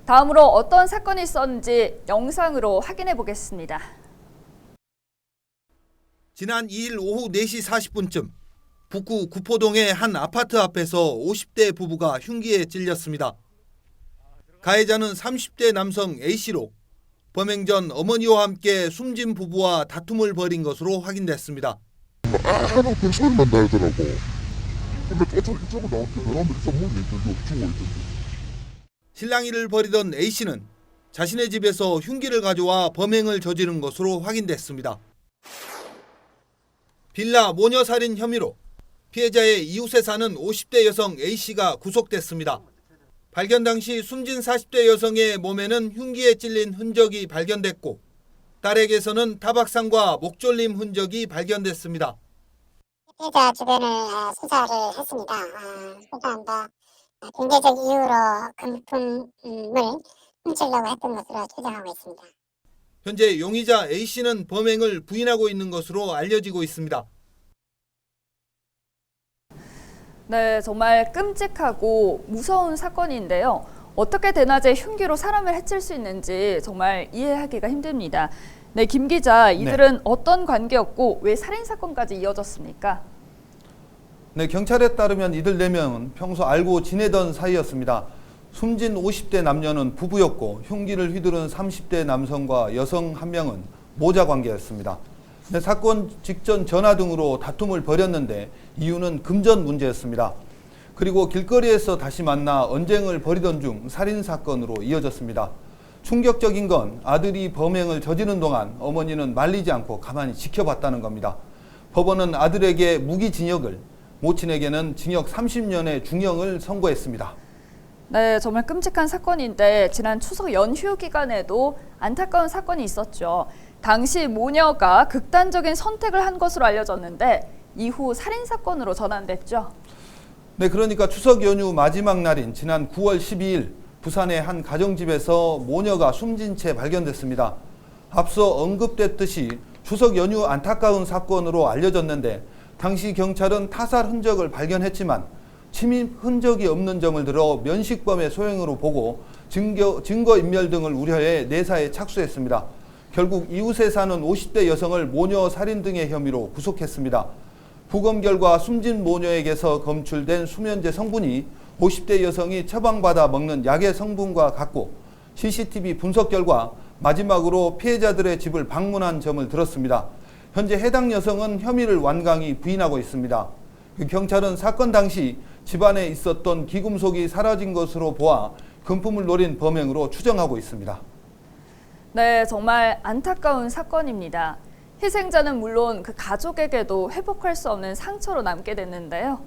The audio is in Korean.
다음으로 어떤 사건이 있었는지 영상으로 확인해 보겠습니다. 지난 2일 오후 4시 40분쯤 북구 구포동의 한 아파트 앞에서 50대 부부가 흉기에 찔렸습니다. 가해자는 30대 남성 A씨로 범행 전 어머니와 함께 숨진 부부와 다툼을 벌인 것으로 확인됐습니다. 하는 그 소리만 나더라고. 근데 이쪽으로 나왔는데 베란다 있어 문이 있던데 죽어있던데. 실랑이를 벌이던 A씨는 자신의 집에서 흉기를 가져와 범행을 저지른 것으로 확인됐습니다. 빌라 모녀살인 혐의로 피해자의 이웃에 사는 50대 여성 A씨가 구속됐습니다. 발견 당시 숨진 40대 여성의 몸에는 흉기에 찔린 흔적이 발견됐고 딸에게서는 타박상과 목졸림 흔적이 발견됐습니다. 피해자 주변을 수사를 했습니다. 수사한다. 경제적 이유로 금품을 훔치려고 했던 것으로 추정하고 있습니다. 현재 용의자 A씨는 범행을 부인하고 있는 것으로 알려지고 있습니다. 네, 정말 끔찍하고 무서운 사건인데요. 어떻게 대낮에 흉기로 사람을 해칠 수 있는지 정말 이해하기가 힘듭니다. 네, 김 기자, 이들은 어떤 관계였고 왜 살인 사건까지 이어졌습니까? 네, 경찰에 따르면 이들 4명은 평소 알고 지내던 사이였습니다. 숨진 50대 남녀는 부부였고 흉기를 휘두른 30대 남성과 여성 1명은 모자 관계였습니다. 네, 사건 직전 전화 등으로 다툼을 벌였는데 이유는 금전 문제였습니다. 그리고 길거리에서 다시 만나 언쟁을 벌이던 중 살인사건으로 이어졌습니다. 충격적인 건 아들이 범행을 저지른 동안 어머니는 말리지 않고 가만히 지켜봤다는 겁니다. 법원은 아들에게 무기징역을, 모친에게는 징역 30년의 중형을 선고했습니다. 네, 정말 끔찍한 사건인데 지난 추석 연휴 기간에도 안타까운 사건이 있었죠. 당시 모녀가 극단적인 선택을 한 것으로 알려졌는데 이후 살인사건으로 전환됐죠. 네, 그러니까 추석 연휴 마지막 날인 지난 9월 12일 부산의 한 가정집에서 모녀가 숨진 채 발견됐습니다. 앞서 언급됐듯이 추석 연휴 안타까운 사건으로 알려졌는데 당시 경찰은 타살 흔적을 발견했지만 침입 흔적이 없는 점을 들어 면식범의 소행으로 보고 증거인멸 등을 우려해 내사에 착수했습니다. 결국 이웃에 사는 50대 여성을 모녀 살인 등의 혐의로 구속했습니다. 부검 결과 숨진 모녀에게서 검출된 수면제 성분이 50대 여성이 처방받아 먹는 약의 성분과 같고 CCTV 분석 결과 마지막으로 피해자들의 집을 방문한 점을 들었습니다. 현재 해당 여성은 혐의를 완강히 부인하고 있습니다. 경찰은 사건 당시 집안에 있었던 귀금속이 사라진 것으로 보아 금품을 노린 범행으로 추정하고 있습니다. 네, 정말 안타까운 사건입니다. 희생자는 물론 그 가족에게도 회복할 수 없는 상처로 남게 됐는데요.